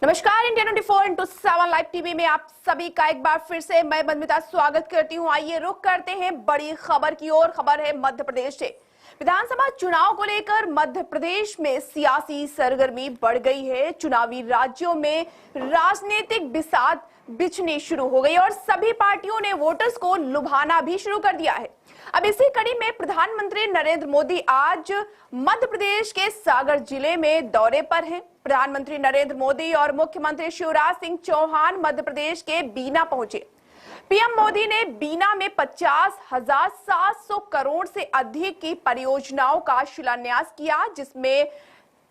नमस्कार, India 24/7 live TV में आप सभी का एक बार फिर से मैं बंदमिता स्वागत करती हूं। आइए रुक करते हैं बड़ी खबर की ओर। खबर है मध्य प्रदेश से। विधानसभा चुनाव को लेकर मध्य प्रदेश में सियासी सरगर्मी बढ़ गई है। चुनावी राज्यों में राजनीतिक बिसात बिछनी शुरू हो गई और सभी पार्टियों ने वोटर्स को लुभाना भी शुरू कर दिया है। अब इसी कड़ी में प्रधानमंत्री नरेंद्र मोदी आज मध्य प्रदेश के सागर जिले में दौरे पर हैं। प्रधानमंत्री नरेंद्र मोदी और मुख्यमंत्री शिवराज सिंह चौहान मध्य प्रदेश के बीना पहुंचे। पीएम मोदी ने बीना में 50,700 करोड़ से अधिक की परियोजनाओं का शिलान्यास किया, जिसमें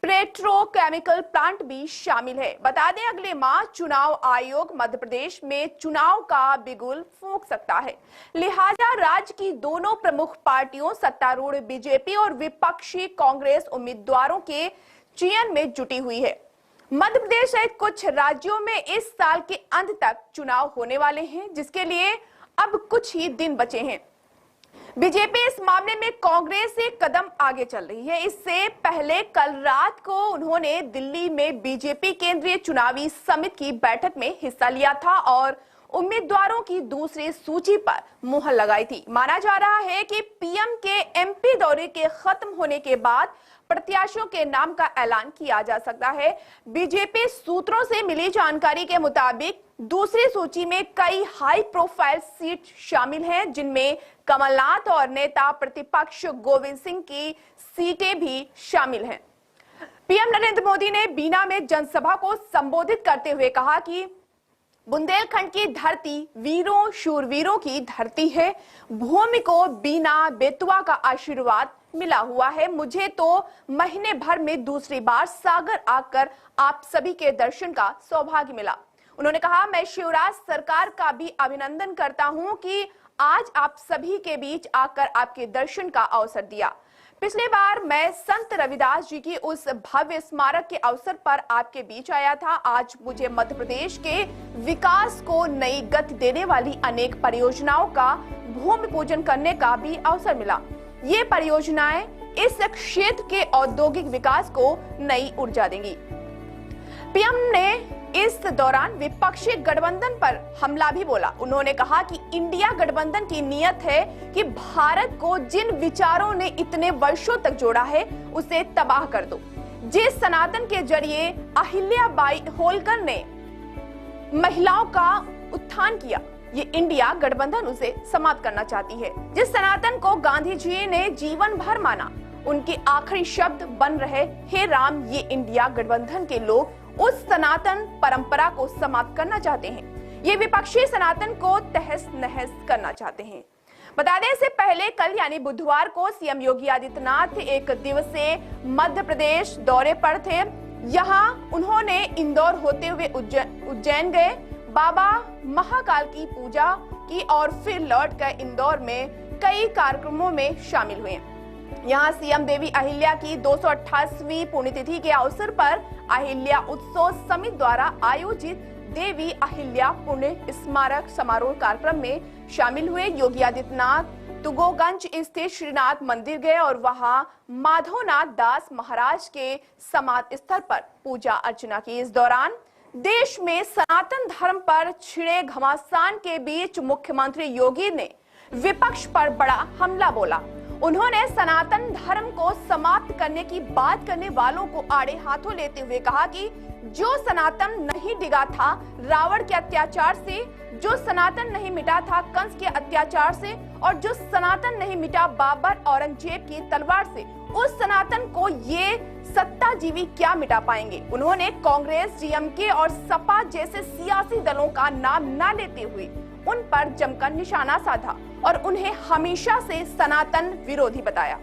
पेट्रोकेमिकल प्लांट भी शामिल है। बता दें, अगले माह चुनाव आयोग मध्य प्रदेश में चुनाव का बिगुल फूंक सकता है। लिहाजा राज्य की दोनों प्रमुख पार्टियों सत्तारूढ़ बीजेपी और विपक्षी कांग्रेस उम्मीदवारों के चयन में जुटी हुई है। मध्य प्रदेश सहित कुछ राज्यों में इस साल के अंत तक चुनाव होने वाले हैं, जिसके लिए अब कुछ ही दिन बचे हैं। बीजेपी इस मामले में कांग्रेस से कदम आगे चल रही है। इससे पहले कल रात को उन्होंने दिल्ली में बीजेपी केंद्रीय चुनावी समिति की बैठक में हिस्सा लिया था और उम्मीदवारों की दूसरी सूची पर मुहर लगाई थी। माना जा रहा है कि पीएम के एमपी दौरे के खत्म होने के बाद प्रत्याशियों के नाम का ऐलान किया जा सकता है। बीजेपी सूत्रों से मिली जानकारी के मुताबिक दूसरी सूची में कई हाई प्रोफाइल सीट शामिल हैं, जिनमें कमलनाथ और नेता प्रतिपक्ष गोविंद सिंह की सीटें भी शामिल हैं। पीएम नरेंद्र मोदी ने बीना में जनसभा को संबोधित करते हुए कहा कि बुंदेलखंड की धरती वीरों शूरवीरों की धरती है। भूमि को बीना बेतुआ का आशीर्वाद मिला हुआ है। मुझे तो महीने भर में दूसरी बार सागर आकर आप सभी के दर्शन का सौभाग्य मिला। उन्होंने कहा, मैं शिवराज सरकार का भी अभिनंदन करता हूं कि आज आप सभी के बीच आकर आपके दर्शन का अवसर दिया। पिछली बार मैं संत रविदास जी की उस भव्य स्मारक के अवसर पर आपके बीच आया था। आज मुझे मध्य प्रदेश के विकास को नई गति देने वाली अनेक परियोजनाओं का भूमि पूजन करने का भी अवसर मिला। ये परियोजनाएं इस क्षेत्र के औद्योगिक विकास को नई ऊर्जा देंगी। पीएम ने इस दौरान विपक्षी गठबंधन पर हमला भी बोला। उन्होंने कहा कि इंडिया गठबंधन की नीयत है कि भारत को जिन विचारों ने इतने वर्षों तक जोड़ा है उसे तबाह कर दो। जिस सनातन के जरिए अहिल्याबाई होलकर ने महिलाओं का उत्थान किया, ये इंडिया गठबंधन उसे समाप्त करना चाहती है। जिस सनातन को गांधी जी ने जीवन भर माना, उनके आखिरी शब्द बन रहे हे राम, ये इंडिया गठबंधन के लोग उस सनातन परंपरा को समाप्त करना चाहते हैं। ये विपक्षी सनातन को तहस नहस करना चाहते हैं। बता दें, इससे पहले कल यानी बुधवार को सीएम योगी आदित्यनाथ एक दिवसीय मध्य प्रदेश दौरे पर थे। यहाँ उन्होंने इंदौर होते हुए उज्जैन गए, बाबा महाकाल की पूजा की और फिर लौटकर इंदौर में कई कार्यक्रमों में शामिल हुए। यहाँ सीएम देवी अहिल्या की 228वीं पुण्यतिथि के अवसर पर अहिल्या उत्सव समिति द्वारा आयोजित देवी अहिल्या पुण्य स्मारक समारोह कार्यक्रम में शामिल हुए। योगी आदित्यनाथ तुगोगंज स्थित श्रीनाथ मंदिर गए और वहां माधवनाथ दास महाराज के समाधि स्थल पर पूजा अर्चना की। इस दौरान देश में सनातन धर्म पर छिड़े घमासान के बीच मुख्यमंत्री योगी ने विपक्ष पर बड़ा हमला बोला। उन्होंने सनातन धर्म को समाप्त करने की बात करने वालों को आड़े हाथों लेते हुए कहा कि जो सनातन नहीं डिगा था रावण के अत्याचार से, जो सनातन नहीं मिटा था कंस के अत्याचार से और जो सनातन नहीं मिटा बाबर औरंगजेब की तलवार से, उस सनातन को ये सत्ताजीवी क्या मिटा पाएंगे। उन्होंने कांग्रेस, डीएमके और सपा जैसे सियासी दलों का नाम न लेते हुए उन पर जमकर निशाना साधा और उन्हें हमेशा से सनातन विरोधी बताया।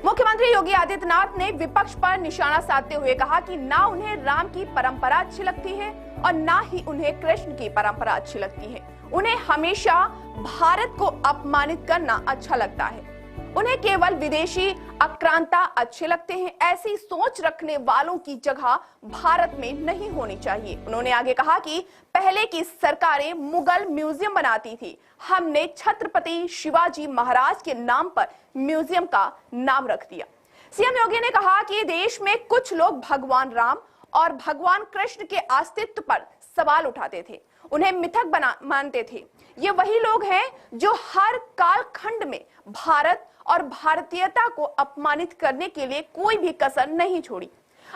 मुख्यमंत्री योगी आदित्यनाथ ने विपक्ष पर निशाना साधते हुए कहा कि ना उन्हें राम की परंपरा अच्छी लगती है और ना ही उन्हें कृष्ण की परंपरा अच्छी लगती है। उन्हें हमेशा भारत को अपमानित करना अच्छा लगता है। उन्हें केवल विदेशी आक्रांता अच्छे लगते हैं। ऐसी सोच रखने वालों की जगह भारत में नहीं होनी चाहिए। उन्होंने आगे कहा कि पहले की सरकारें मुगल म्यूजियम बनाती थी, हमने छत्रपति शिवाजी महाराज के नाम पर म्यूजियम का नाम रख दिया। सीएम योगी ने कहा कि देश में कुछ लोग भगवान राम और भगवान कृष्ण के अस्तित्व पर सवाल उठाते थे, उन्हें मिथक मानते थे। ये वही लोग हैं जो हर कालखंड में भारत और भारतीयता को अपमानित करने के लिए कोई भी कसर नहीं छोड़ी।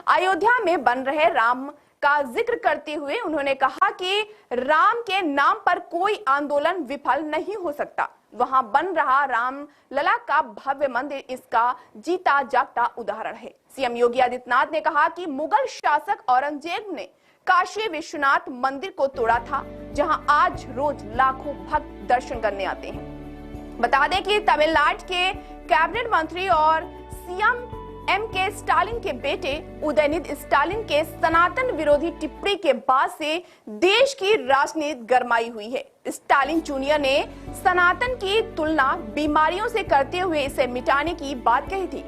अयोध्या में बन रहे राम का जिक्र करते हुए उन्होंने कहा कि राम के नाम पर कोई आंदोलन विफल नहीं हो सकता। वहां बन रहा राम लला का भव्य मंदिर इसका जीता जागता उदाहरण है। सीएम योगी आदित्यनाथ ने कहा कि मुगल शासक औरंगजेब ने काशी विश्वनाथ मंदिर को तोड़ा था, जहां आज रोज लाखों भक्त दर्शन करने आते हैं। बता दें कि तमिलनाडु के कैबिनेट मंत्री और सीएम एम.के. स्टालिन के बेटे उदयनिधि स्टालिन के सनातन विरोधी टिप्पणी के बाद से देश की राजनीति गरमाई हुई है। स्टालिन जूनियर ने सनातन की तुलना बीमारियों से करते हुए इसे मिटाने की बात कही थी।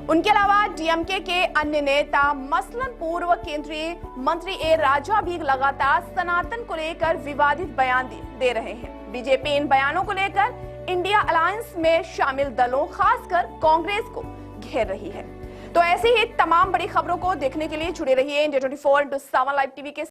उनके अलावा डीएमके के अन्य नेता मसलन पूर्व केंद्रीय मंत्री ए राजा भी लगातार सनातन को लेकर विवादित बयान दे रहे हैं। बीजेपी इन बयानों को लेकर इंडिया अलायंस में शामिल दलों खासकर कांग्रेस को घेर रही है। तो ऐसी ही तमाम बड़ी खबरों को देखने के लिए जुड़े रहिए इंडिया 24/7 लाइव टीवी के